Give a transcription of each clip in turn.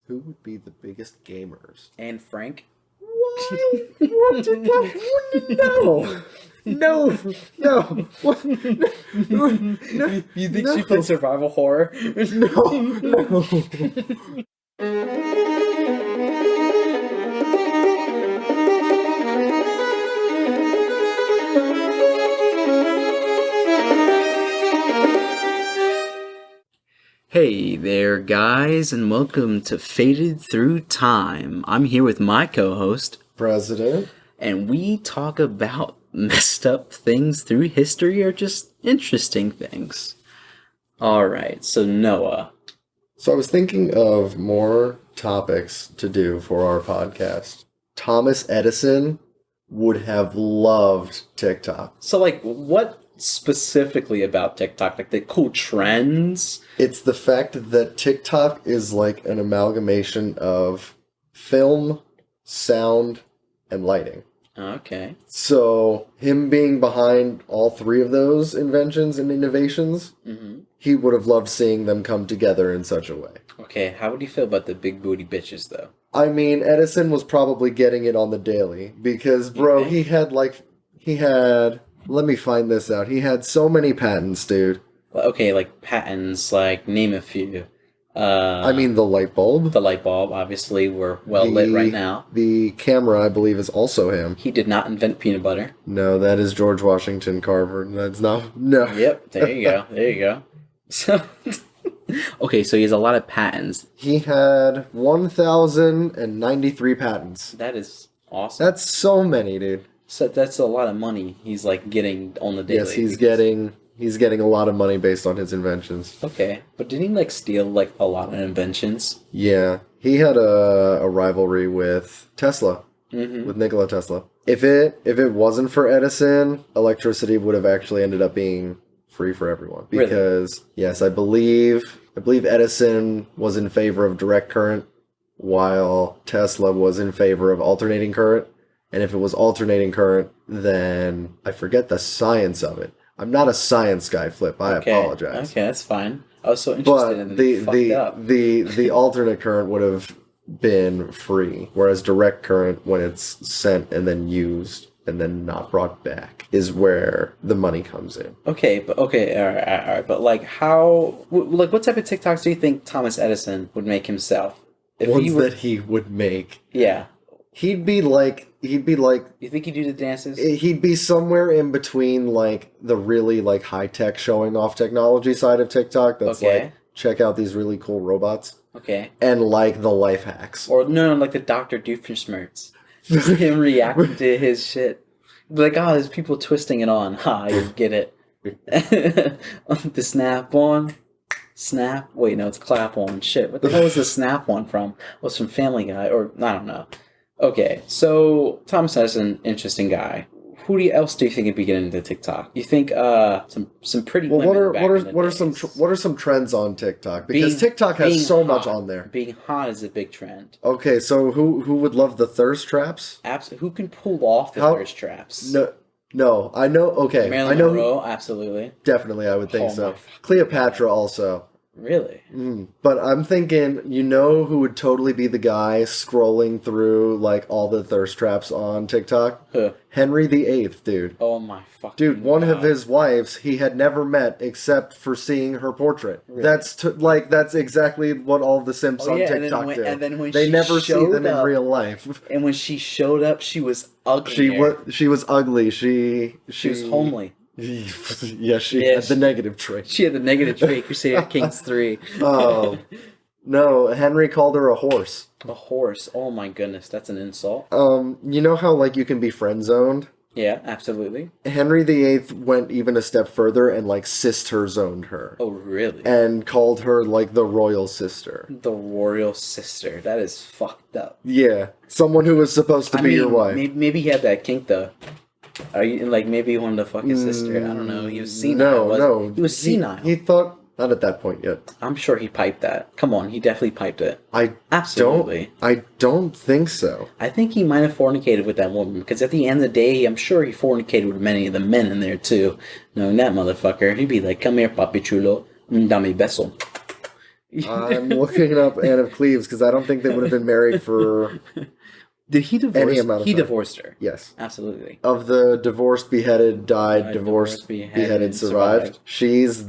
Who would be the biggest gamers? Anne Frank? What? What did that? No. What? No. You think she played survival horror? No. Hey there, guys, and welcome to Faded Through Time. I'm here with my co-host, President. and we talk about messed up things through history or just interesting things. Alright, so Noah. So I was thinking of more topics to do for our podcast. Thomas Edison would have loved TikTok. So, what specifically about TikTok? Like, the cool trends? It's the fact that TikTok is like an amalgamation of film, sound, and lighting. Okay. So, him being behind all three of those inventions and innovations, he would have loved seeing them come together in such a way. Okay, how would you feel about the big booty bitches, though? I mean, Edison was probably getting it on the daily because, bro, Okay. let me find this out. He had so many patents, dude. Okay, like patents, name a few. I mean, the light bulb. The light bulb, obviously, we're well lit right now. The camera, I believe, is also him. He did not invent peanut butter. No, that is George Washington Carver. That's not... No. Yep, there you go. There you go. So, okay, so he has a lot of patents. He had 1,093 patents. That is awesome. That's so many, dude. So that's a lot of money he's getting on the daily. Yes, he's getting a lot of money based on his inventions. Okay, but didn't he steal a lot of inventions? Yeah, he had a rivalry with Tesla, with Nikola Tesla. If it wasn't for Edison, electricity would have actually ended up being free for everyone. Because yes, I believe Edison was in favor of direct current, while Tesla was in favor of alternating current. And if it was alternating current, then I forget the science of it. I'm not a science guy, Flip. I apologize. Okay, that's fine. I was so interested in the alternate current would have been free, whereas direct current, when it's sent and then used and then not brought back, is where the money comes in. Okay, all right. But what type of TikToks do you think Thomas Edison would make himself? That he would make. Yeah. He'd be like... You think he'd do the dances? He'd be somewhere in between, the really, high-tech showing off technology side of TikTok. That's check out these really cool robots. Okay. And, the life hacks. Or, no, the Dr. Doofenshmirtz. Just him reacting to his shit. There's people twisting it on. Ha, you get it. The snap on. Snap. Wait, no, it's clap on. Shit, what the hell was the snap one from? Well, it's from Family Guy, or, I don't know. Okay, so Thomas Edison, interesting guy. Who else do you think would be getting into TikTok? You think some pretty women what are some trends on TikTok? Because TikTok has so much on there. Being hot is a big trend. Okay, so who would love the thirst traps? Absolutely. Who can pull off the thirst traps? No, I know. Okay, Marilyn I know. Monroe, absolutely. Definitely, I would think so. Cleopatra also. Really? But I'm thinking, who would totally be the guy scrolling through, all the thirst traps on TikTok? Who? Henry VIII, dude. Oh my fucking Dude, one God. of his wives he had never met except for seeing her portrait. Really? That's exactly what all the simps on TikTok do. And then when they never see them in real life. And when she showed up, she was ugly. She was ugly. She was homely. Yeah, she had the negative trait. She had the negative trait. Crusader Kings 3. Oh. No, Henry called her a horse. A horse. Oh my goodness, that's an insult. You know how you can be friend zoned? Yeah, absolutely. Henry VIII went even a step further and sister zoned her. Oh, really? And called her the royal sister. The royal sister. That is fucked up. Yeah, someone who was supposed to be your wife. Maybe he had that kink though. Maybe he wanted to fuck his sister. I don't know. He was senile. No. He was senile. He thought... Not at that point yet. I'm sure he piped that. Come on, he definitely piped it. Absolutely. I don't think so. I think he might have fornicated with that woman, because at the end of the day, I'm sure he fornicated with many of the men in there too. Knowing that motherfucker, he'd be like, "Come here, papi chulo, dame beso." I'm looking up Anne of Cleves because I don't think they would have been married for Did he divorce? any amount of He time. divorced her. Yes. Absolutely. Of the divorced, beheaded, died, divorced, beheaded, survived. She's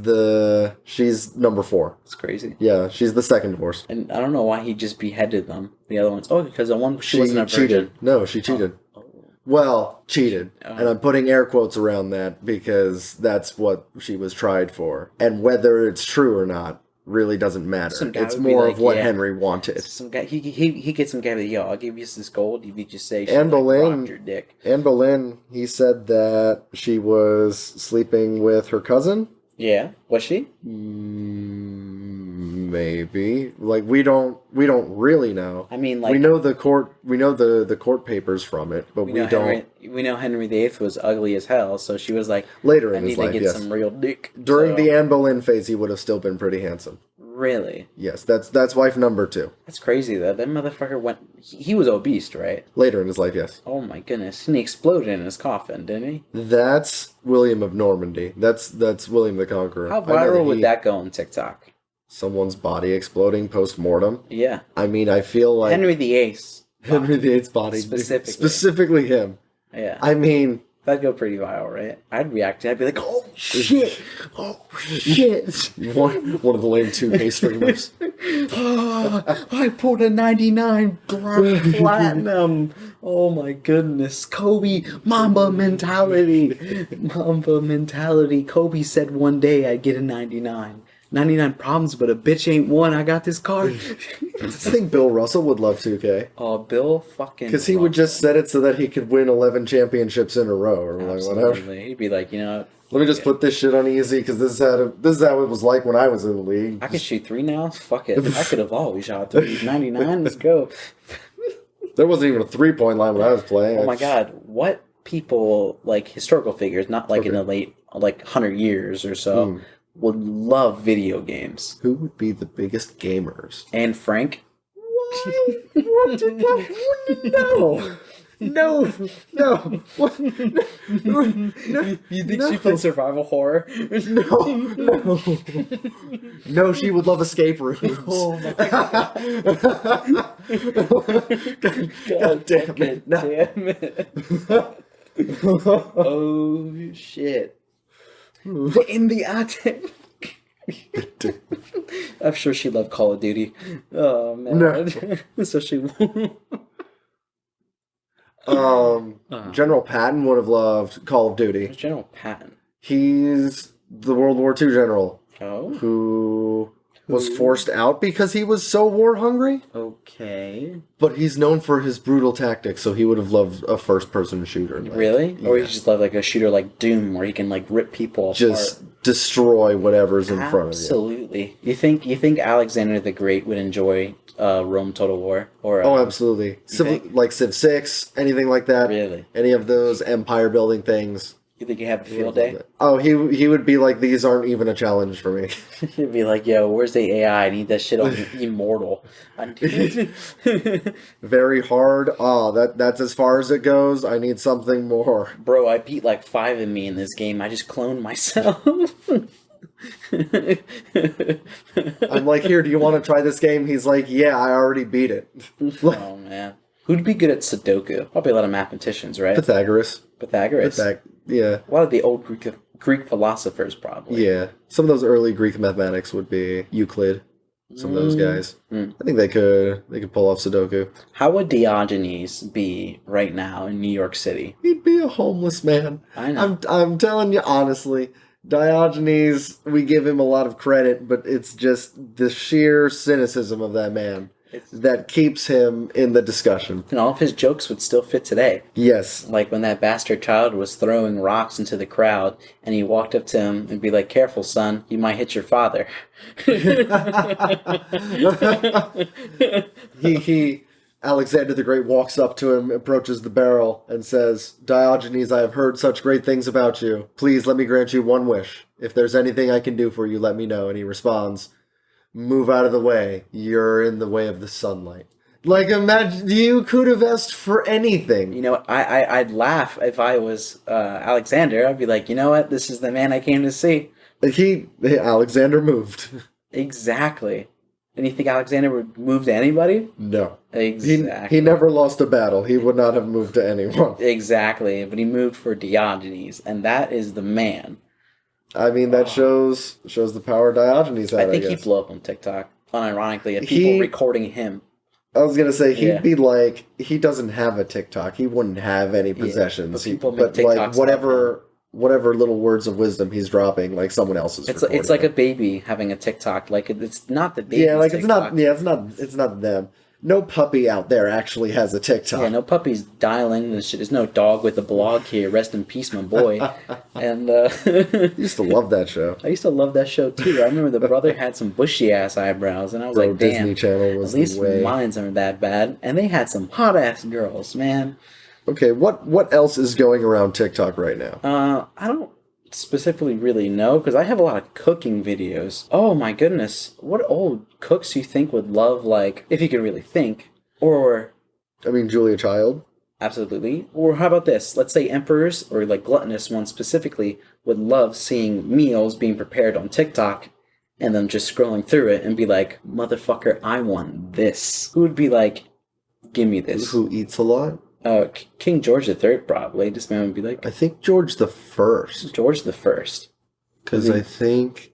number 4. It's crazy. Yeah, she's the second divorce. And I don't know why he just beheaded them. The other ones. Oh, because the one she wasn't a virgin. Cheated. No, she cheated. Oh. Well, cheated. And I'm putting air quotes around that because that's what she was tried for. And whether it's true or not really doesn't matter. It's more of what Henry wanted. Some guy he gets some guy like, yo, I'll give you this gold if you just say Anne Boleyn, your dick. Anne Boleyn, he said that she was sleeping with her cousin. Yeah, was she? Maybe. Like we don't really know. I mean, like we know the court papers from it, but we don't. We know Henry VIII was ugly as hell, so she was like, later in his life, I need to get some real dick. During the Anne Boleyn phase, he would have still been pretty handsome. Really? Yes, that's wife number 2. That's crazy though. That motherfucker went. He was obese, right? Later in his life, yes. Oh my goodness! And he exploded in his coffin, didn't he? That's William of Normandy. That's William the Conqueror. How viral would that go on TikTok? Someone's body exploding post-mortem? Yeah. I mean, I feel like Henry VIII's body. Specifically. Specifically him. Yeah. I mean, that'd go pretty viral, right? I'd react to it. I'd be like, oh shit! Oh shit! One of the lame 2K streamers. Oh, I pulled a 99 platinum. Oh my goodness. Kobe, Mamba mentality. Mamba mentality. Kobe said one day I'd get a 99. 99 problems, but a bitch ain't one. I got this card. I think Bill Russell would love 2K. Oh, Bill fucking. Because he would just set it so that he could win 11 championships in a row or like whatever. He'd be like, you know. Let me just put this shit on easy because this is how it was like when I was in the league. I could shoot 3 now. Fuck it. I could have always shot 3. 99. Let's go. There wasn't even a 3-point line when I was playing. Oh my god. What people, like historical figures, not like in the late, like 100 years or so, would love video games. Who would be the biggest gamers? Anne Frank? What did that? No. What? No. You think she played survival horror? No. No, she would love escape rooms. Oh my god damn it. No. Damn it. Oh shit. In the attic. I'm sure she loved Call of Duty. Oh man. No. So she General Patton would have loved Call of Duty. Who's General Patton? He's the World War II general. Oh. Who was forced out because he was so war hungry. Okay. But he's known for his brutal tactics, so he would have loved a first-person shooter. Like, really? Yeah. Or he just loved like a shooter like Doom, where he can like rip people just apart. Destroy whatever's in front of you. Absolutely. You think Alexander the Great would enjoy Rome Total War? Or absolutely. Like Civ 6, anything like that. Really? Any of those empire building things. You think you have a field day? Oh, he would be like, these aren't even a challenge for me. He'd be like, yo, where's the AI? I need that shit on Immortal. Very hard. Oh, that's as far as it goes. I need something more. Bro, I beat like 5 of me in this game. I just cloned myself. I'm like, here, do you want to try this game? He's like, yeah, I already beat it. Oh, man. Who'd be good at Sudoku? Probably a lot of mathematicians, right? Pythagoras. A Yeah. lot of the old Greek philosophers, probably. Yeah. Some of those early Greek mathematics would be Euclid. Some of those guys. I think they could pull off Sudoku. How would Diogenes be right now in New York City? He'd be a homeless man. I know. I'm telling you honestly, Diogenes, we give him a lot of credit, but it's just the sheer cynicism of that man that keeps him in the discussion. And all of his jokes would still fit today. Yes. Like when that bastard child was throwing rocks into the crowd, and he walked up to him and be like, "Careful, son, you might hit your father." Alexander the Great walks up to him, approaches the barrel, and says, "Diogenes, I have heard such great things about you. Please let me grant you one wish. If there's anything I can do for you, let me know." And he responds, "Move out of the way. You're in the way of the sunlight." Like, imagine, you could have asked for anything. You know, I'd laugh if I was Alexander. I'd be like, you know what? This is the man I came to see. Alexander moved. Exactly. And you think Alexander would move to anybody? No. Exactly. He never lost a battle. He would not have moved to anyone. Exactly. But he moved for Diogenes, and that is the man. I mean, that shows the power Diogenes had, I think he'd blow up on TikTok, unironically, of people recording him. I was going to say, he'd be like, he doesn't have a TikTok. He wouldn't have any possessions. But people make TikToks like, whatever little words of wisdom he's dropping, like someone else is recording. It's like a baby having a TikTok. Like, it's not the baby's TikTok. It's not them. No puppy out there actually has a TikTok. Yeah, no puppy's dialing this shit. There's no dog with a blog here. Rest in peace, my boy. And I used to love that show. I used to love that show too. I remember the brother had some bushy ass eyebrows, and I was like, "Damn, Disney Channel was at least the way. mines aren't that bad." And they had some hot ass girls, man. Okay, what else is going around TikTok right now? I don't specifically really know, because I have a lot of cooking videos. Oh my goodness, what old cooks you think would love, like, if you could really think, or I mean, Julia Child. Absolutely. Or how about this? Let's say emperors, or like gluttonous ones specifically, would love seeing meals being prepared on TikTok and them just scrolling through it and be like, motherfucker, I want this. Who would be like, give me this? Who eats a lot? King George III, probably. This man would be like... I think George the First. George the First. Because I think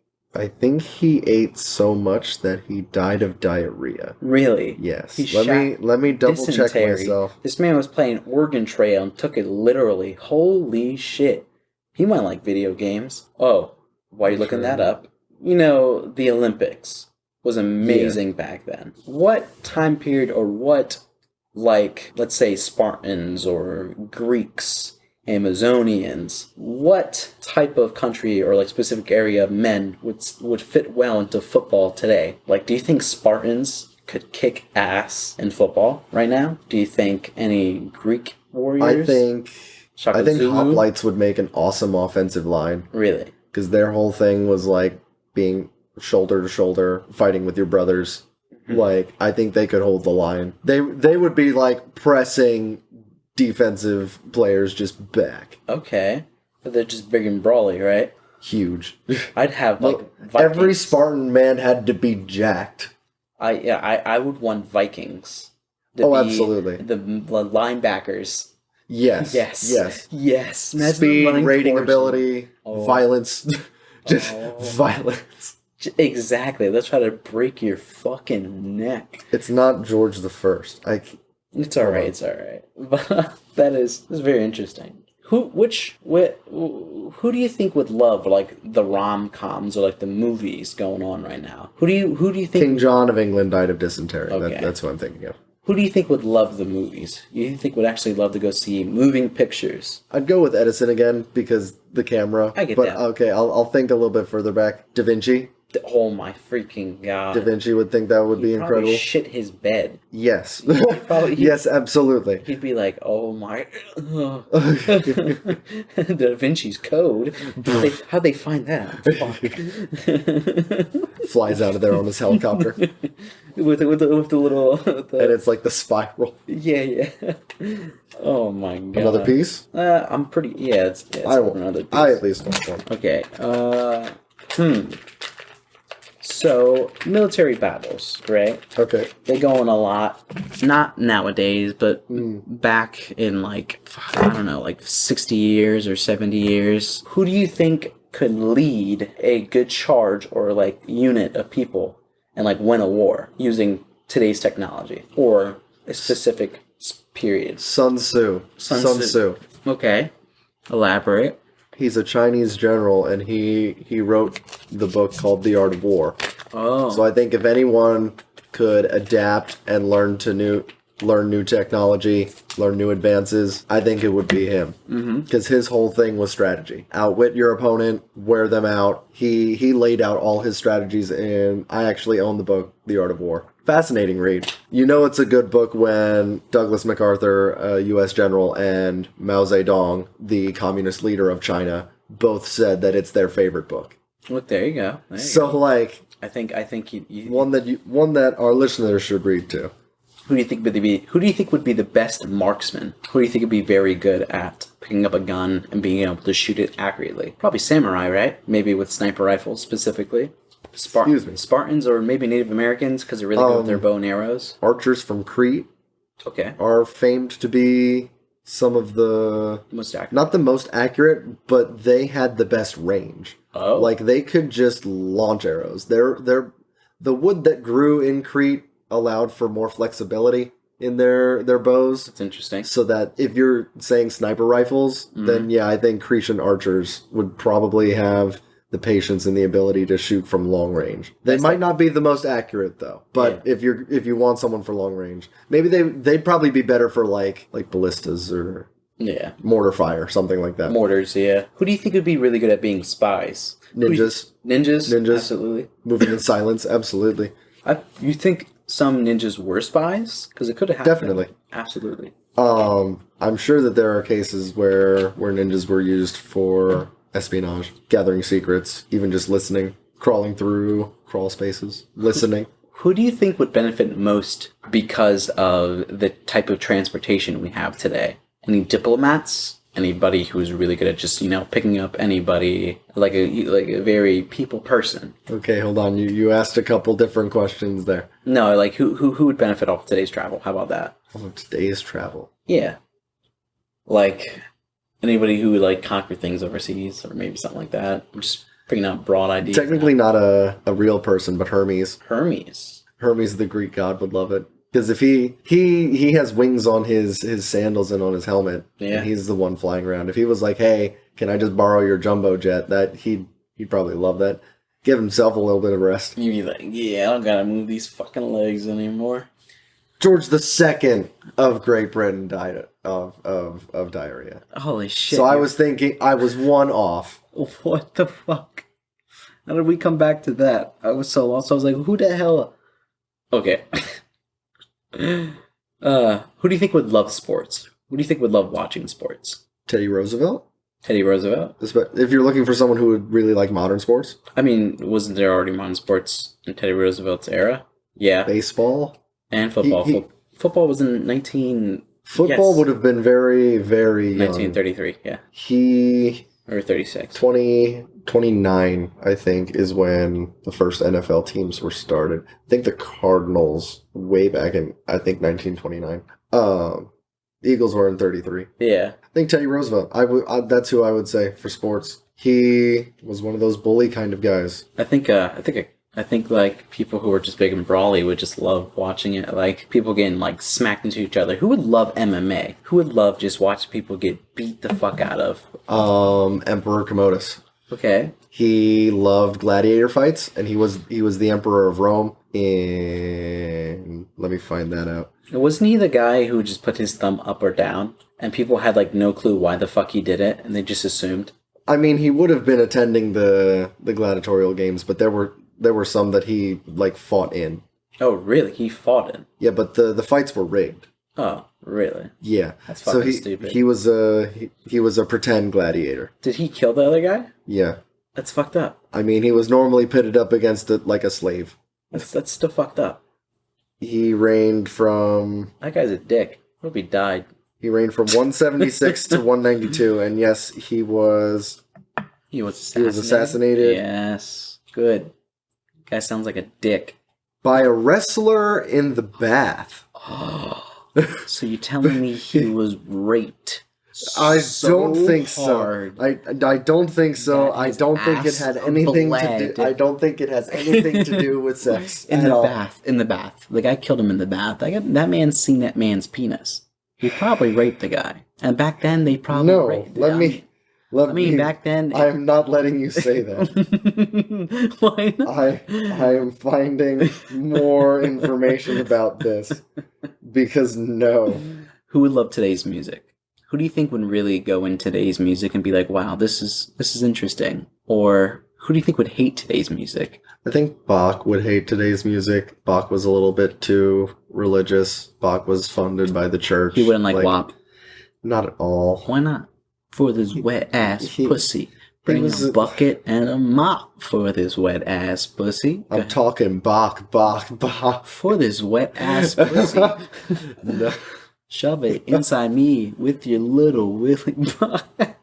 he ate so much that he died of diarrhea. Really? Yes. Let me double check myself. This man was playing Oregon Trail and took it literally. Holy shit. He might like video games. Oh, why are you looking that up? You know, the Olympics was amazing back then. What time period, or what, like, let's say Spartans or Greeks, Amazonians, what type of country or like specific area of men would fit well into football today? Like, do you think Spartans could kick ass in football right now? Do you think any Greek warriors? I think hoplites would make an awesome offensive line. Really? Because their whole thing was like being shoulder to shoulder, fighting with your brothers. Like, I think they could hold the line. They would be like pressing defensive players just back. Okay. But they're just big and brawly, right? Huge. I'd have like Vikings. Every Spartan man had to be jacked. I would want Vikings. Absolutely. The linebackers. Yes. Imagine speed, rating ability, violence. Just violence. Exactly. Let's try to break your fucking neck. It's not George the First. It's all right. It's all right. But that's very interesting. Who do you think would love like the rom-coms or like the movies going on right now? Who do you think? King John of England died of dysentery. Okay. That's what I'm thinking of. Who do you think would love the movies? You think would actually love to go see moving pictures? I'd go with Edison again because the camera. I get that. Okay, I'll think a little bit further back. Da Vinci. Oh my freaking god! Da Vinci would think that would be incredible. Probably shit his bed. Yes. Yes, absolutely. He'd be like, "Oh my, Da Vinci's Code. How'd they find that? Fuck." Flies out of there on his helicopter with the little. And it's like the spiral. Yeah. Oh my god. Another piece? I'm pretty. Yeah, it's another piece. I at least want one. Okay. So, military battles, right? Okay. They go on a lot. Not nowadays, but back in like, I don't know, like 60 years or 70 years. Who do you think could lead a good charge or like unit of people and like win a war using today's technology or a specific period? Sun Tzu. Sun Tzu. Okay. Elaborate. He's a Chinese general, and he wrote the book called The Art of War. Oh. So I think if anyone could adapt and learn new technology, learn new advances, I think it would be him. Because his whole thing was strategy. Outwit your opponent, wear them out. He laid out all his strategies, and I actually own the book, The Art of War. Fascinating read. You know it's a good book when Douglas MacArthur, a U.S. general, and Mao Zedong, the communist leader of China, both said that it's their favorite book. Look, there you go. Like, I think you one that our listeners should read too. Who do you think would be the best marksman? Who do you think would be very good at picking up a gun and being able to shoot it accurately? Probably samurai, right? Maybe with sniper rifles specifically. Excuse me. Spartans or maybe Native Americans because they're really good with their bow and arrows. Archers from Crete Okay. are famed to be some of the... Most accurate. Not the most accurate, but they had the best range. Oh. Like, they could just launch arrows. The wood that grew in Crete allowed for more flexibility in their bows. That's interesting. So that if you're saying sniper rifles, then yeah, I think Cretan archers would probably have the patience and the ability to shoot from long range. They might not be the most accurate though, but if you want someone for long range, maybe they'd probably be better for like ballistas or mortar fire, something like that. Mortars, yeah. Who do you think would be really good at being spies? Ninjas. Ninjas, absolutely. Moving in silence, absolutely. You think some ninjas were spies? Because it could have happened. Definitely. Absolutely. I'm sure that there are cases where ninjas were used for espionage, gathering secrets, even just listening, crawling through crawl spaces, listening. Who do you think would benefit most because of the type of transportation we have today? Any diplomats? Anybody who's really good at just, picking up anybody, like a very people person? Okay, hold on. You asked a couple different questions there. No, like who would benefit off today's travel? How about that? Oh, today's travel? Yeah. Like anybody who would like conquer things overseas or maybe something like that. I'm just bringing out broad ideas. Technically not a real person, but Hermes. Hermes, the Greek god, would love it. Because if he has wings on his sandals and on his helmet, and he's the one flying around. If he was like, hey, can I just borrow your jumbo jet? That he'd probably love that. Give himself a little bit of rest. You'd be like, yeah, I don't gotta move these fucking legs anymore. George II of Great Britain died of diarrhea. Holy shit. So I was thinking I was one off. What the fuck? How did we come back to that? I was so lost. I was like, who the hell? Okay. Who do you think would love sports? Who do you think would love watching sports? Teddy Roosevelt? Teddy Roosevelt? If you're looking for someone who would really like modern sports? I mean, wasn't there already modern sports in Teddy Roosevelt's era? Yeah. Baseball? And football. Football was in 19... Football would have been very, very young. 1933, yeah. Or 36. 29, I think, is when the first NFL teams were started. I think the Cardinals, way back in, I think, 1929. The Eagles were in 33. Yeah. I think Teddy Roosevelt. That's who I would say for sports. He was one of those bully kind of guys. I think like people who are just big and brawly would just love watching it. Like people getting like smacked into each other. Who would love MMA? Who would love just watching people get beat the fuck out of? Emperor Commodus. Okay. He loved gladiator fights, and he was the emperor of Rome. And let me find that out. Wasn't he the guy who just put his thumb up or down, and people had like no clue why the fuck he did it, and they just assumed? I mean, he would have been attending the gladiatorial games, but there were some that he like fought in. Oh, really? He fought in? Yeah, but the fights were rigged. Oh, really? Yeah. That's fucking stupid. He was a pretend gladiator. Did he kill the other guy? Yeah. That's fucked up. I mean, he was normally pitted up against it like a slave. That's still fucked up. He reigned from... That guy's a dick. Hope he died. He reigned from 176 to 192, and yes, he was... He was assassinated? Yes. Good. Guy sounds like a dick. By a wrestler in the bath. So you're telling me he was raped? I don't think so. I don't think so. I don't think it had anything to do. I don't think it has anything to do with sex. In the bath. The guy killed him in the bath. That man's seen that man's penis. He probably raped the guy. And back then they probably raped the guy. Back then... I am not letting you say that. Why not? I am finding more information about this. Because no. Who would love today's music? Who do you think would really go in today's music and be like, wow, this is interesting? Or who do you think would hate today's music? I think Bach would hate today's music. Bach was a little bit too religious. Bach was funded by the church. He wouldn't like WAP? Not at all. Why not? For this wet ass pussy. Bring a bucket and a mop for this wet ass pussy. I'm talking Bach. For this wet ass pussy. No. Shove it inside me with your little willy butt.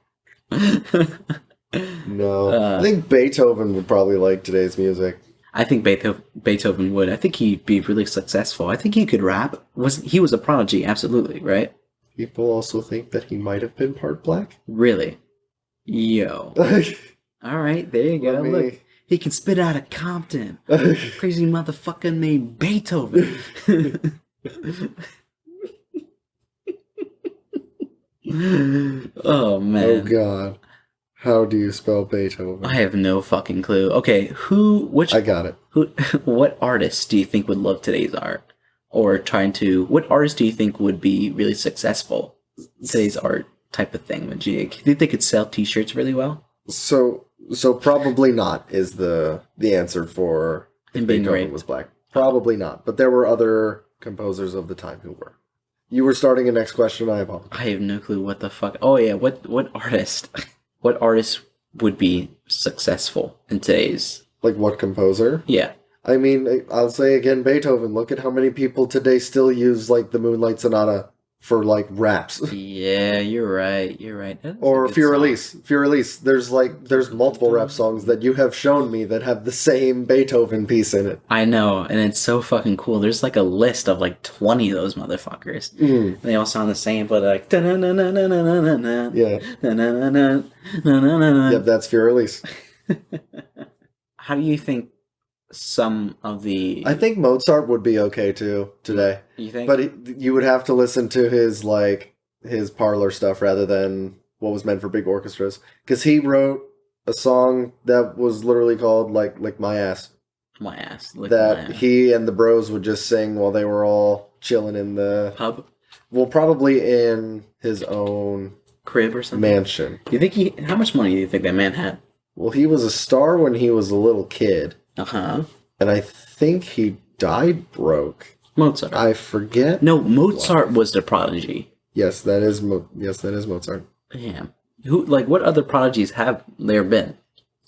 No. I think Beethoven would probably like today's music. I think Beethoven would. I think he'd be really successful. I think he could rap. He was a prodigy, absolutely, right? People also think that he might have been part black. Really? Yo. All right, there you go. Look, he can spit out of Compton. Crazy motherfucker named Beethoven. Oh, man. Oh, God. How do you spell Beethoven? I have no fucking clue. Okay, I got it. What artists do you think would love today's art? Or what artists do you think would be really successful? Today's art type of thing, Majig. Do you think they could sell t-shirts really well? So probably not is the answer for if Beethoven was black. Probably not. But there were other composers of the time who were. You were starting a next question, I apologize. I have no clue what the fuck. Oh yeah, what artist? What artist would be successful in today's... Like what composer? Yeah. I mean, I'll say again, Beethoven. Look at how many people today still use, like, the Moonlight Sonata for, like, raps. Yeah, you're right. Or Fear Release. There's multiple rap songs that you have shown me that have the same Beethoven piece in it. I know, and it's so fucking cool. There's, like, a list of, like, 20 of those motherfuckers. They all sound the same, but, like... Yeah. Yep, that's Fear Release. How do you think some of the... I think Mozart would be okay too today. You think? But you would have to listen to his parlor stuff rather than what was meant for big orchestras. Because he wrote a song that was literally called like My Ass. My Ass. He and the bros would just sing while they were all chilling in the... Pub? Well, probably in his own... crib or something? Mansion. You think how much money do you think that man had? Well, he was a star when he was a little kid. Uh-huh. And I think he died broke. Mozart. I forget. No, Mozart was the prodigy. Yes, that is Mozart. Damn. What other prodigies have there been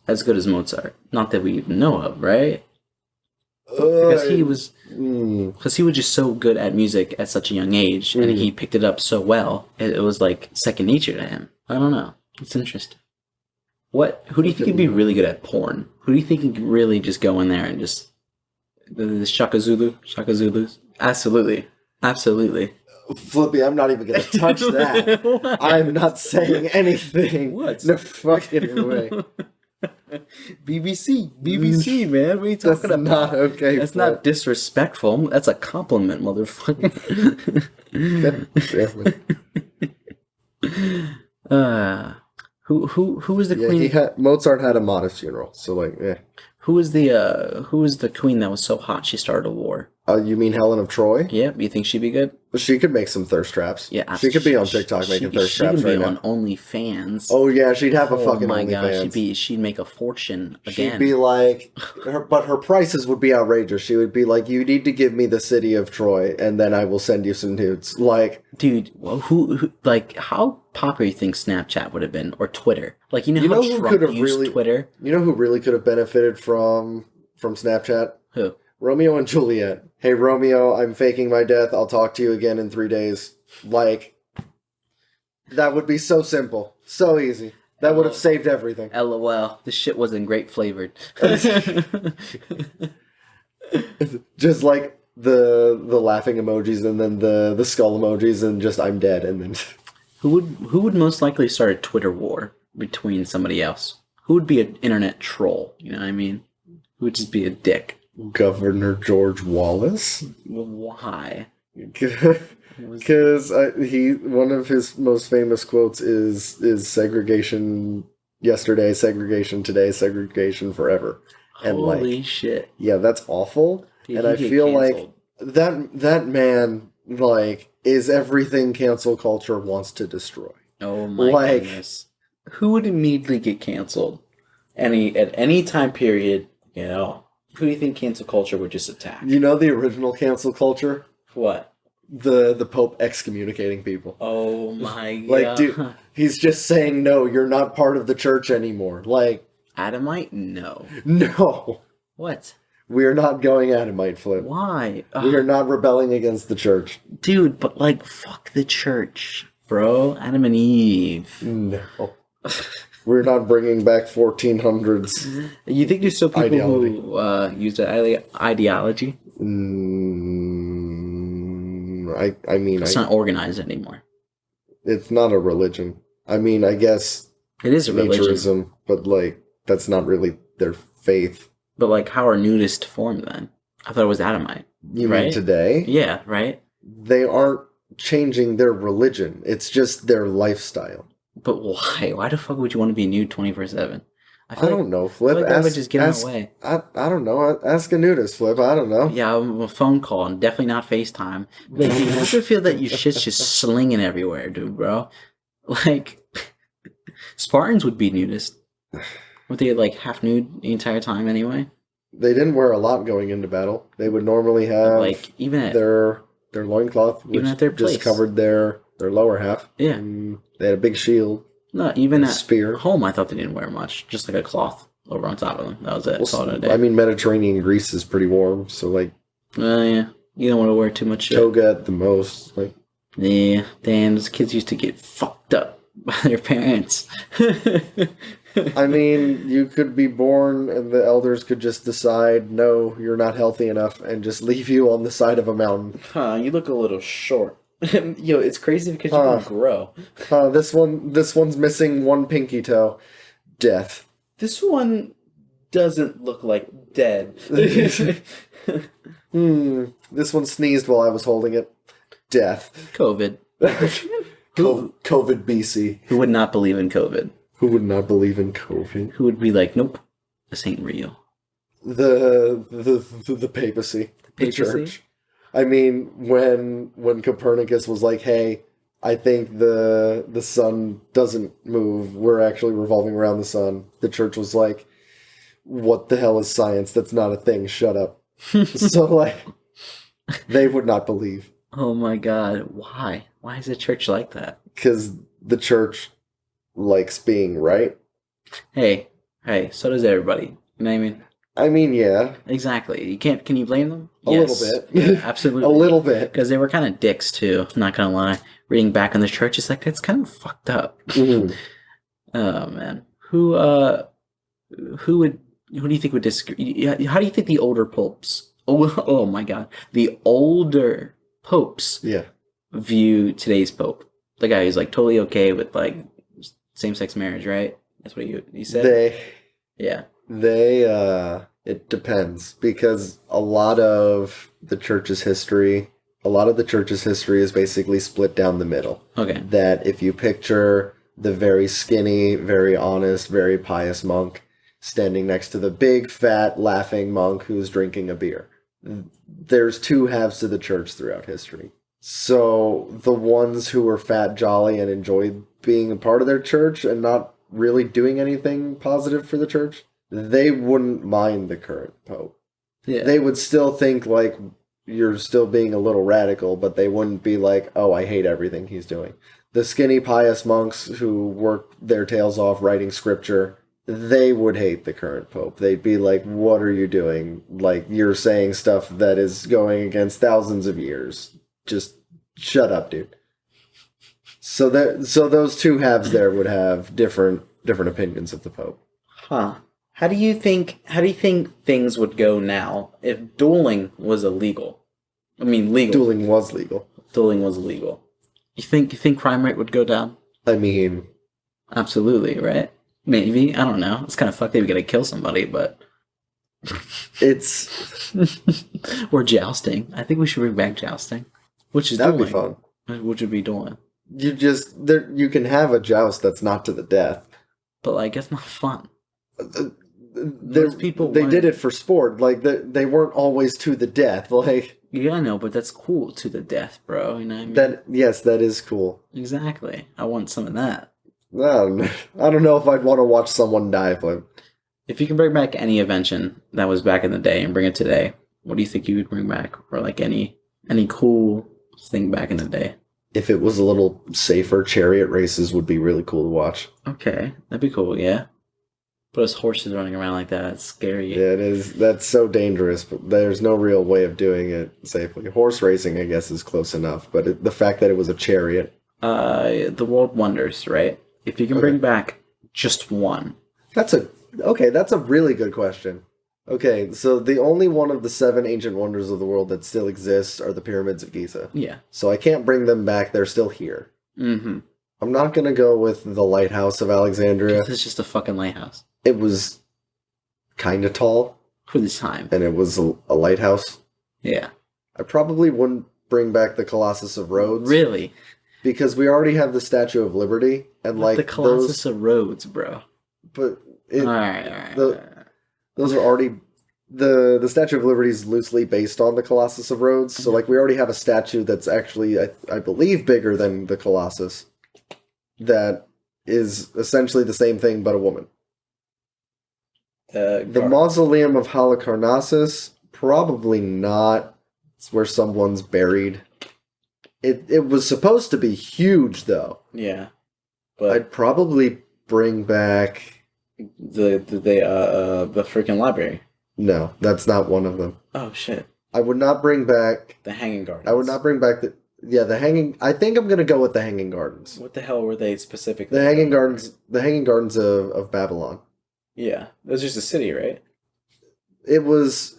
as good as Mozart? Not that we even know of, right? Because he was just so good at music at such a young age, and he picked it up so well. It was like second nature to him. I don't know. It's interesting. Who do you think would be really good at porn? Who do you think could really just go in there and just... The Shaka Zulus? Absolutely. Flippy, I'm not even going to touch that. I'm not saying anything. What? No fucking way. BBC, man. What are you talking about? That's not okay. That's not disrespectful. That's a compliment, motherfucker. Who was the queen? Mozart had a modest funeral, so Who was the queen that was so hot she started a war? You mean Helen of Troy? Yeah, you think she'd be good? She could make some thirst traps. Yeah, she could be on TikTok making thirst traps right now. She could be on OnlyFans. Oh yeah, she'd have a fucking OnlyFans. Oh my gosh, she'd make a fortune again. She'd be like, but her prices would be outrageous. She would be like, "You need to give me the city of Troy, and then I will send you some nudes." Like, dude, well, who how popular you think Snapchat would have been, or Twitter? Like, you know how Trump used Twitter? You know who really could have benefited from Snapchat? Who? Romeo and Juliet. Hey, Romeo, I'm faking my death. I'll talk to you again in 3 days. Like, that would be so simple. So easy. That would have saved everything. LOL. This shit wasn't great flavored. Just like the laughing emojis and then the skull emojis and just I'm dead and then... Who would most likely start a Twitter war between somebody else? Who would be an internet troll? You know what I mean? Who would just be a dick? Governor George Wallace? Why? Because one of his most famous quotes is segregation yesterday, segregation today, segregation forever. And holy shit. Yeah, that's awful. And I feel canceled. Like that man is everything cancel culture wants to destroy. Oh my goodness. Who would immediately get canceled? At any time period, you know. Who do you think cancel culture would just attack? You know the original cancel culture? What? The Pope excommunicating people. Oh my god. Like, dude, he's just saying, no, you're not part of the church anymore. Like... Adamite? No. No. What? We are not going Adamite, Flip. Why? We are not rebelling against the church. Dude, but fuck the church, bro. Adam and Eve. No. We're not bringing back 1400s. You think there's still people Ideology. who use that ideology? I mean, It's not organized anymore. it's not a religion. I mean, I guess It is a religion. naturism, but like that's not really their faith. But like, how are nudists formed then? I thought it was Adamite. You right? mean today? Yeah, right? They aren't changing their religion. It's just their lifestyle. But why? Why the fuck would you want to be nude 24/7? I don't know, Flip. I would just get in my way. I don't know. Ask a nudist, Flip. I don't know. Yeah, a phone call and definitely not FaceTime. Like, you have to feel that your shit's just slinging everywhere, dude, bro. Like, Spartans would be nudist. Would they like half nude the entire time anyway? They didn't wear a lot going into battle. They would normally have like even at their loincloth, which even at their just place. covered their lower half. Yeah. And they had a big shield. No, even at spear. home, I thought they didn't wear much. Just like a cloth over on top of them. That was it. That's all I did. I mean, Mediterranean Greece is pretty warm, so like. Yeah. You don't want to wear too much shit. Toga at the most, like. Yeah. Damn, those kids used to get fucked up by their parents. I mean, you could be born and the elders could just decide, no, you're not healthy enough, and just leave you on the side of a mountain. Huh, you look a little short. Yo, it's crazy because you can grow. This one's missing one pinky toe. Death. This one doesn't look like dead. This one sneezed while I was holding it. Death. COVID. COVID BC. Who would not believe in COVID? Who would not believe in COVID? Who would be like, nope, this ain't real. The papacy. The church. I mean, when Copernicus was like, hey, I think the sun doesn't move, we're actually revolving around the sun, the church was like, what the hell is science? That's not a thing, shut up. So, like, they would not believe. Oh my god, why? Why is the church like that? Because the church likes being right. Hey, so does everybody. You know what I mean? I mean, yeah. Exactly. Can you blame them? A little bit. Yeah, absolutely. A little bit. Because they were kind of dicks too, I'm not gonna lie. Reading back on the church, it's like, it's kind of fucked up. Mm-hmm. Oh man. Who do you think would disagree? How do you think the older popes, oh my god, the older popes view today's pope? The guy who's like totally okay with like same-sex marriage, right? That's what you said? It depends, because a lot of the church's history is basically split down the middle. Okay. That if you picture the very skinny, very honest, very pious monk standing next to the big, fat, laughing monk who's drinking a beer, there's two halves to the church throughout history. So the ones who were fat, jolly, and enjoyed being a part of their church and not really doing anything positive for the church, they wouldn't mind the current pope. Yeah. They would still think like you're still being a little radical, but they wouldn't be like, oh, I hate everything he's doing. The skinny pious monks who work their tails off writing scripture, they would hate the current pope. They'd be like, what are you doing? Like, you're saying stuff that is going against thousands of years. Just shut up, dude. So those two halves there would have different opinions of the pope. Huh. How do you think things would go now if dueling was illegal? I mean, legal. Dueling was legal. Dueling was illegal. You think crime rate would go down? I mean, absolutely, right? Maybe, I don't know. It's kind of fucked that we gotta kill somebody, but it's or jousting. I think we should bring back jousting, which is that'd dueling. Be fun. Which would be dueling. You can have a joust that's not to the death, but like it's not fun. There's people. They did it for sport. Like they weren't always to the death. Like yeah, I know, but that's cool to the death, bro. You know what I mean? That is cool. Exactly. I want some of that. I don't know if I'd want to watch someone die. If you can bring back any invention that was back in the day and bring it today, what do you think you would bring back? Or like any cool thing back in the day? If it was a little safer, chariot races would be really cool to watch. Okay, that'd be cool. Yeah. But as horses running around like that, it's scary. Yeah, it is. That's so dangerous, but there's no real way of doing it safely. Horse racing, I guess, is close enough, but the fact that it was a chariot. The world wonders, right? If you can bring back Just one. That's a really good question. Okay, so the only one of the 7 ancient wonders of the world that still exists are the pyramids of Giza. Yeah. So I can't bring them back. They're still here. Mm-hmm. I'm not going to go with the lighthouse of Alexandria. It's just a fucking lighthouse. It was kind of tall. For the time. And it was a lighthouse. Yeah. I probably wouldn't bring back the Colossus of Rhodes. Really? Because we already have the Statue of Liberty. And like the Colossus of Rhodes, bro. But all right. Those are already... The Statue of Liberty is loosely based on the Colossus of Rhodes. So, like, we already have a statue that's actually, I believe, bigger than the Colossus. That is essentially the same thing, but a woman. The Mausoleum of Halicarnassus, probably not. It's where someone's buried. It was supposed to be huge, though. Yeah. But I'd probably bring back... The freaking library. No, that's not one of them. Oh, shit. I would not bring back... The Hanging Gardens. I would not bring back the... Yeah, the Hanging... I think I'm going to go with the Hanging Gardens. What the hell were they specifically? The Hanging Gardens of Babylon. Yeah. It was just a city, right? It was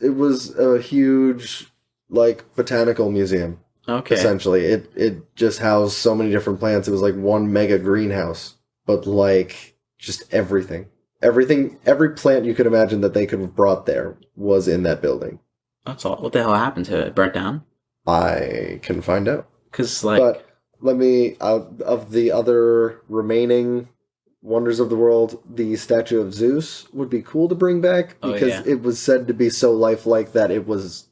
a huge, like, botanical museum. Okay. Essentially. It just housed so many different plants. It was like one mega greenhouse. But, like, just everything. Every plant you could imagine that they could have brought there was in that building. That's all. What the hell happened to it? It burnt down? I can find out. But let me, of the other remaining wonders of the world, the statue of Zeus would be cool to bring back because it was said to be so lifelike that it was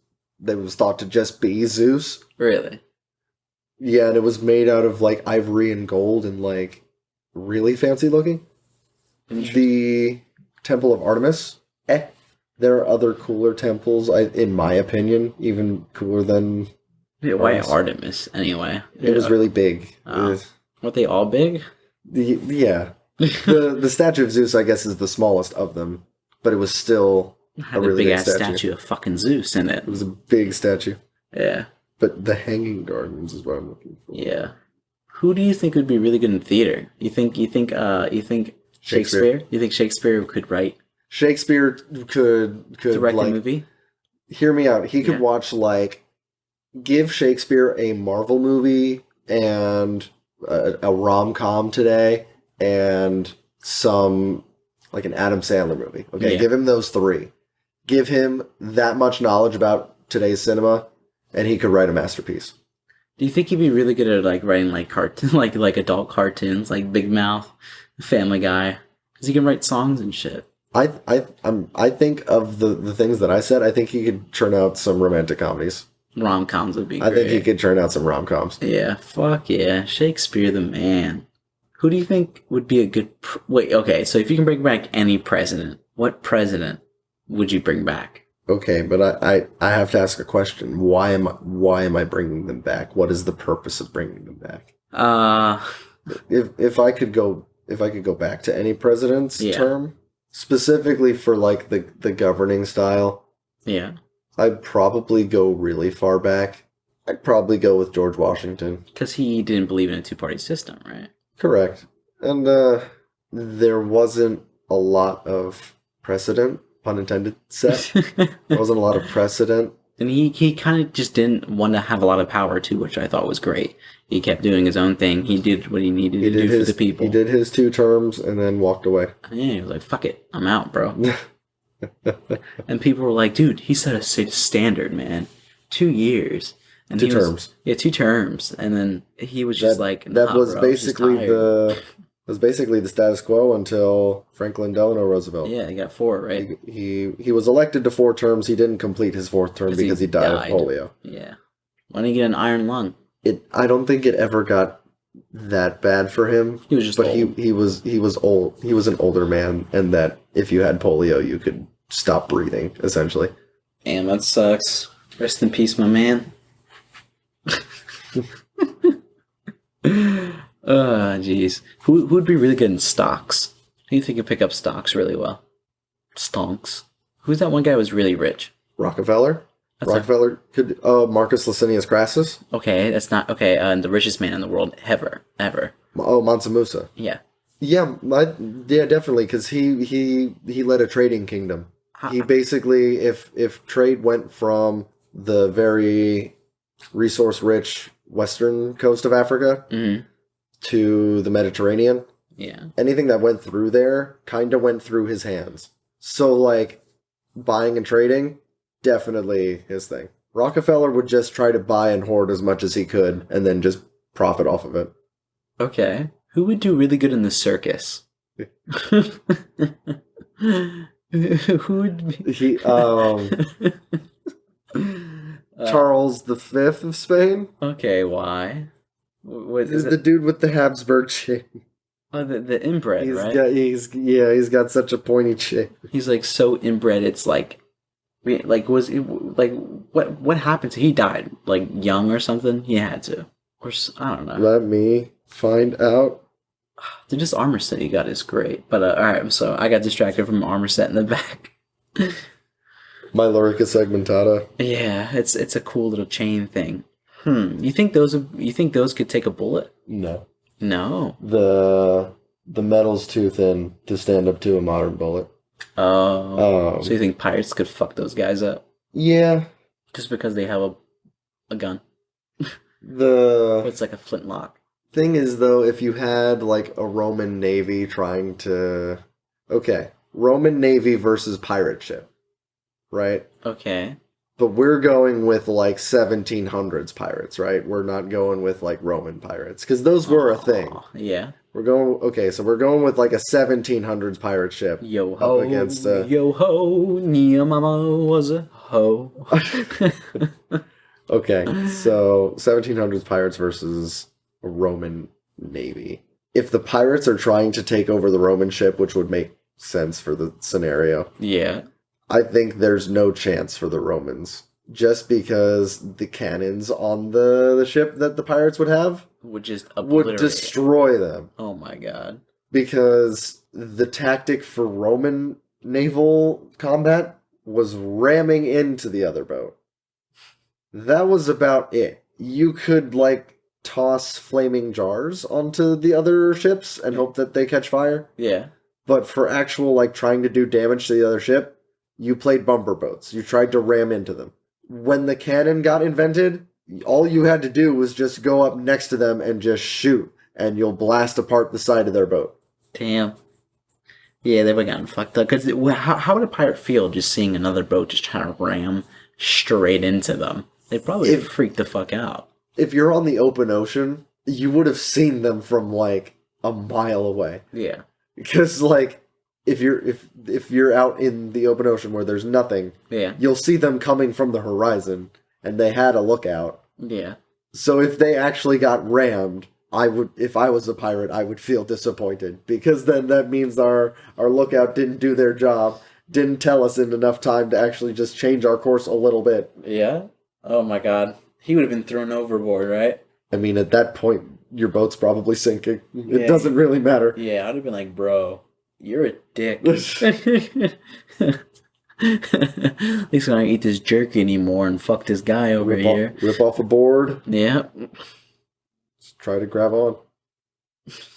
thought to just be Zeus. Really? Yeah, and it was made out of like ivory and gold and like really fancy looking. The Temple of Artemis. There are other cooler temples, in my opinion, even cooler than... Why Artemis, anyway? It was really big. Were they all big? Yeah. the statue of Zeus, I guess, is the smallest of them, but it was still a really big statue of fucking Zeus in it. It was a big statue. Yeah. But the Hanging Gardens is what I'm looking for. Yeah. Who do you think would be really good in theater? You think Shakespeare? You think Shakespeare could write? Shakespeare could direct a movie? Hear me out. He could watch, like, give Shakespeare a Marvel movie and a rom-com today and some, like, an Adam Sandler movie. Okay, give him those 3. Give him that much knowledge about today's cinema, and he could write a masterpiece. Do you think he'd be really good at, like, writing, like, like adult cartoons, like Big Mouth, Family Guy? Because he can write songs and shit. I think of the things that I said, I think he could churn out some romantic comedies. Rom-coms would be great. I think he could churn out some rom-coms. Yeah, fuck yeah. Shakespeare the man. Who do you think would be a good... Wait, okay, so if you can bring back any president, what president would you bring back? Okay, but I have to ask a question. Why am I bringing them back? What is the purpose of bringing them back? If I could go back to any president's term, specifically for like the governing style, I'd probably go really far back. I'd probably go with George Washington because he didn't believe in a 2-party system, right? Correct, and there wasn't a lot of precedent, pun intended, set. There wasn't a lot of precedent. And he kind of just didn't want to have a lot of power too, which I thought was great. He kept doing his own thing. He did what he needed to do for the people. He did his 2 terms and then walked away. Yeah, he was like, fuck it, I'm out, bro. And people were like, dude, he set a standard, man. 2 years. And 2 terms. Yeah, 2 terms. And then he was just like, nah, that was bro, basically the status quo until Franklin Delano Roosevelt. Yeah, he got 4, right? He was elected to 4 terms. He didn't complete his 4th term because he died of polio. Yeah. Why didn't he get an iron lung? I don't think it ever got that bad for him. He was just old. he was old. He was an older man, and that if you had polio, you could stop breathing, essentially. Damn, that sucks. Rest in peace, my man. Jeez. Who would be really good in stocks? Who do you think could pick up stocks really well? Stonks. Who's that one guy who was really rich? Rockefeller? Rockefeller could... Marcus Licinius Crassus? Okay, that's not... Okay, the richest man in the world ever. Oh, Mansa Musa. Yeah. Yeah, definitely, because he led a trading kingdom. He basically, if trade went from the very resource-rich western coast of Africa to the Mediterranean, anything that went through there kind of went through his hands. So, like, buying and trading, definitely his thing. Rockefeller would just try to buy and hoard as much as he could, and then just profit off of it. Okay. Who would do really good in the circus? Who would be... Charles V of Spain? Okay, why? What is the dude with the Habsburg chin. Oh, the inbred, right? He's got such a pointy chin. He's like so inbred. It's like what happened to? He died like young or something. He had to, or I don't know. Let me find out. The just armor set he got is great, but all right. So I got distracted from armor set in the back. My Lorica segmentata. Yeah, it's a cool little chain thing. You think those could take a bullet? No. No. The metal's too thin to stand up to a modern bullet. Oh. So you think pirates could fuck those guys up? Yeah. Just because they have a gun. It's like a flintlock. Thing is, though, if you had like a Roman navy trying to... Okay. Roman navy versus pirate ship. Right? Okay. But we're going with like 1700s pirates, right? We're not going with like Roman pirates because those were a thing. Yeah. We're going with like a 1700s pirate ship. Yo ho, against yo ho, Nia Mama was a ho. Okay, so 1700s pirates versus a Roman navy. If the pirates are trying to take over the Roman ship, which would make sense for the scenario. Yeah. I think there's no chance for the Romans. Just because the cannons on the ship that the pirates would have would destroy them. Oh my god. Because the tactic for Roman naval combat was ramming into the other boat. That was about it. You could, like, toss flaming jars onto the other ships and hope that they catch fire. Yeah. But for actual, like, trying to do damage to the other ship, you played bumper boats. You tried to ram into them. When the cannon got invented, all you had to do was just go up next to them and just shoot, and you'll blast apart the side of their boat. Damn. Yeah, they would have gotten fucked up. Because how would a pirate feel just seeing another boat just trying to ram straight into them? They'd probably freak the fuck out. If you're on the open ocean, you would have seen them from, like, a mile away. Yeah. Because, like, if you're out in the open ocean where there's nothing, you'll see them coming from the horizon, and they had a lookout. Yeah. So if they actually got rammed, if I was a pirate, I would feel disappointed, because then that means our lookout didn't do their job, didn't tell us in enough time to actually just change our course a little bit. Yeah? Oh my god. He would have been thrown overboard, right? I mean, at that point, your boat's probably sinking. It doesn't really matter. Yeah, I'd have been like, bro, you're a dick. He's gonna eat this jerky anymore and fuck this guy over here. Rip off a board. Yeah. Just try to grab on.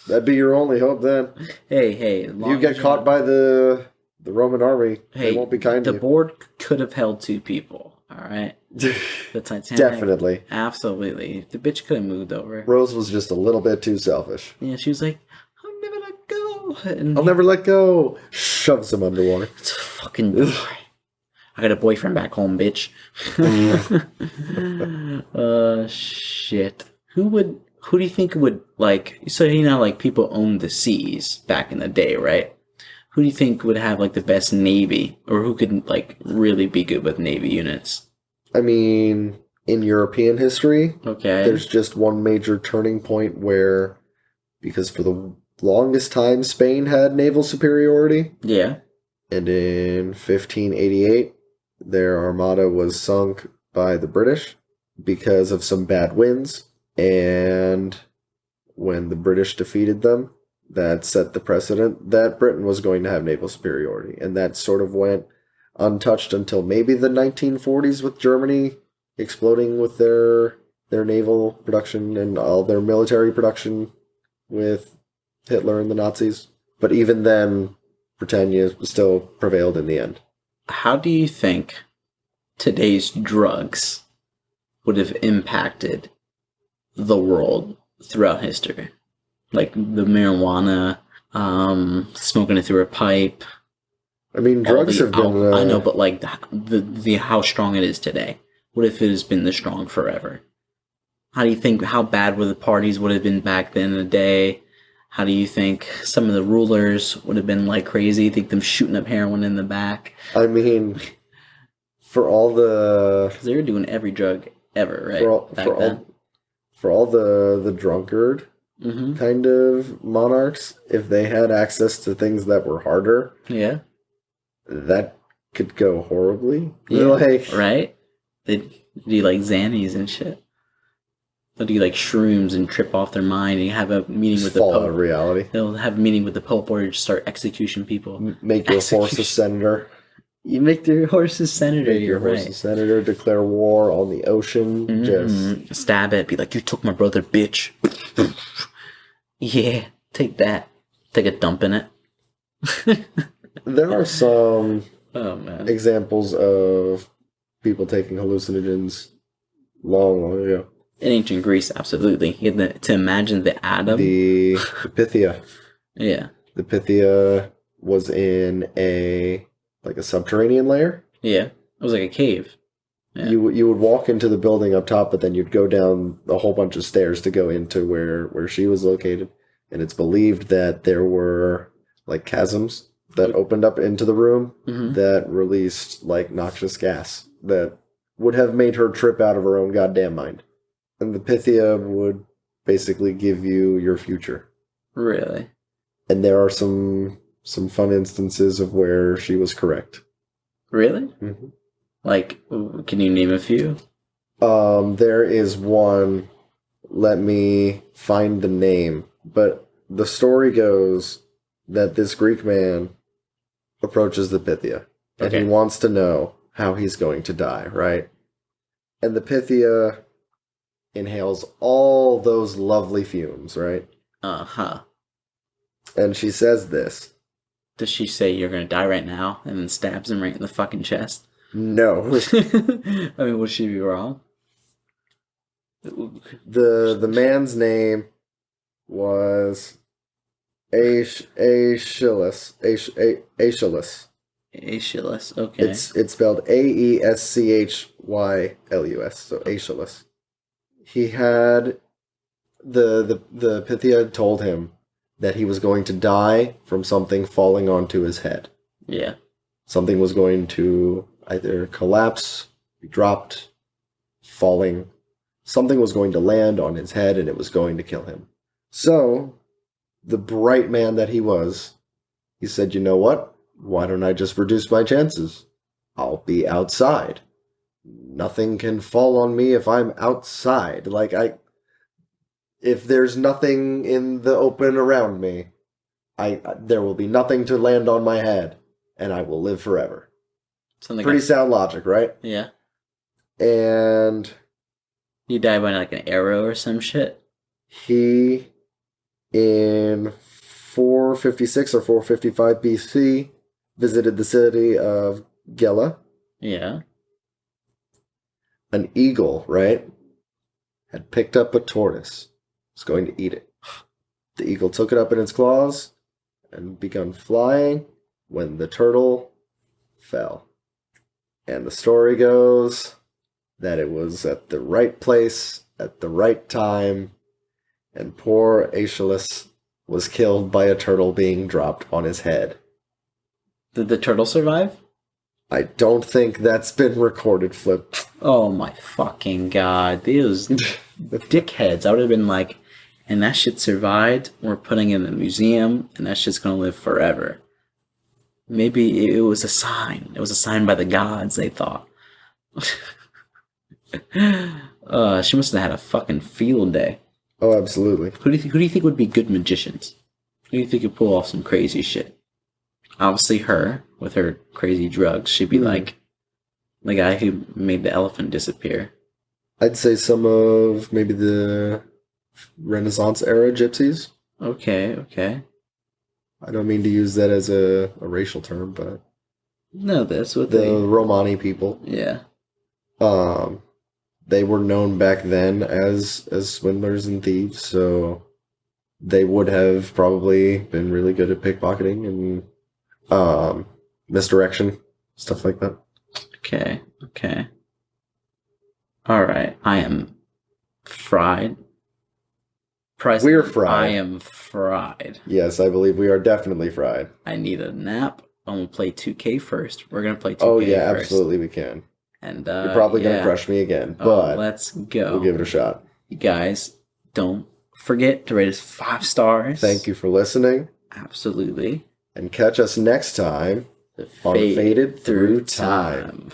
That'd be your only hope then. Hey. You get caught by the Roman army, they won't be kind to you. The board could have held two people. Alright? The Titanic. Definitely. Absolutely. The bitch could have moved over. Rose was just a little bit too selfish. Yeah, she was like, I'll never let go. I'll never let go. Shoves him underwater. It's fucking... I got a boyfriend back home, bitch. Shit. Who do you think would, like... So, you know, like, people owned the seas back in the day, right? Who do you think would have, like, the best navy? Or who could, like, really be good with navy units? I mean, in European history, there's just one major turning point where, because for the longest time, Spain had naval superiority. Yeah. And in 1588, their armada was sunk by the British because of some bad winds. And when the British defeated them, that set the precedent that Britain was going to have naval superiority. And that sort of went untouched until maybe the 1940s, with Germany exploding with their naval production and all their military production with Hitler and the Nazis. But even then, Britannia still prevailed in the end. How do you think today's drugs would have impacted the world throughout history? Like the marijuana, smoking it through a pipe. I mean, drugs have been... I know, but like the how strong it is today. What if it has been this strong forever? How do you think, how bad would the parties would have been back then in the day? How do you think some of the rulers would have been like crazy? You think them shooting up heroin in the back? I mean, for all the... Because they were doing every drug ever, right? For all the drunkard kind of monarchs, if they had access to things that were harder, that could go horribly. Yeah, right? They'd do like Xannies and shit. They'll do like shrooms and trip off their mind and have a meeting with the Pope. Fall out of reality. They'll have a meeting with the Pope or just start execution people. Make your horse a senator. You make your horse a senator, you're right. Horse a senator, declare war on the ocean, just... Stab it, be like, you took my brother, bitch. Yeah, take that. Take a dump in it. There are some examples of people taking hallucinogens long ago. In ancient Greece, absolutely. To imagine the atom. The Pythia. Yeah. The Pythia was in a subterranean layer. Yeah. It was like a cave. Yeah. You would walk into the building up top, but then you'd go down a whole bunch of stairs to go into where she was located. And it's believed that there were like chasms that opened up into the room that released like noxious gas that would have made her trip out of her own goddamn mind. And the Pythia would basically give you your future. Really? And there are some fun instances of where she was correct. Really? Mm-hmm. Like, can you name a few? There is one. Let me find the name. But the story goes that this Greek man approaches the Pythia. And he wants to know how he's going to die, right? And the Pythia inhales all those lovely fumes, right? Uh-huh. And she says this. Does she say you're going to die right now and then stabs him right in the fucking chest? No. I mean, would she be wrong? The man's name was Aeschylus. Aeschylus. Aeschylus, okay. It's spelled Aeschylus, so Aeschylus. He had the Pythia told him that he was going to die from something falling onto his head. Yeah. Something was going to either collapse, be dropped, falling. Something was going to land on his head and it was going to kill him. So, the bright man that he was, he said, you know what? Why don't I just reduce my chances? I'll be outside. Nothing can fall on me if I'm outside. If there's nothing in the open around me, there will be nothing to land on my head, and I will live forever. Pretty sound logic, right? Yeah. And he died by like an arrow or some shit? He, in 456 or 455 BC, visited the city of Gela. Yeah. An eagle, right, had picked up a tortoise. Was going to eat it. The eagle took it up in its claws and begun flying when the turtle fell. And the story goes that it was at the right place at the right time, and poor Aeschylus was killed by a turtle being dropped on his head. Did the turtle survive? I don't think that's been recorded, Flip. Oh my fucking god. These dickheads. I would have been like, and that shit survived, we're putting it in a museum, and that shit's gonna live forever. Maybe it was a sign. It was a sign by the gods, they thought. She must have had a fucking field day. Oh, absolutely. Who do you think would be good magicians? Who do you think could pull off some crazy shit? Obviously her, with her crazy drugs. She'd be like the guy who made the elephant disappear. I'd say some of maybe the Renaissance era gypsies. Okay. I don't mean to use that as a racial term, but No, that's what the Romani people. Yeah. They were known back then as swindlers and thieves, so they would have probably been really good at pickpocketing and misdirection, stuff like that. Okay. All right. I am fried. We are fried. I am fried. Yes, I believe we are definitely fried. I need a nap. I'm going to play 2K first. We're going to play 2K Oh, yeah, first. Absolutely we can. And you're probably going to crush me again, but let's go. We'll give it a shot. You guys, don't forget to rate us 5 stars. Thank you for listening. Absolutely. And catch us next time on Faded Through Time.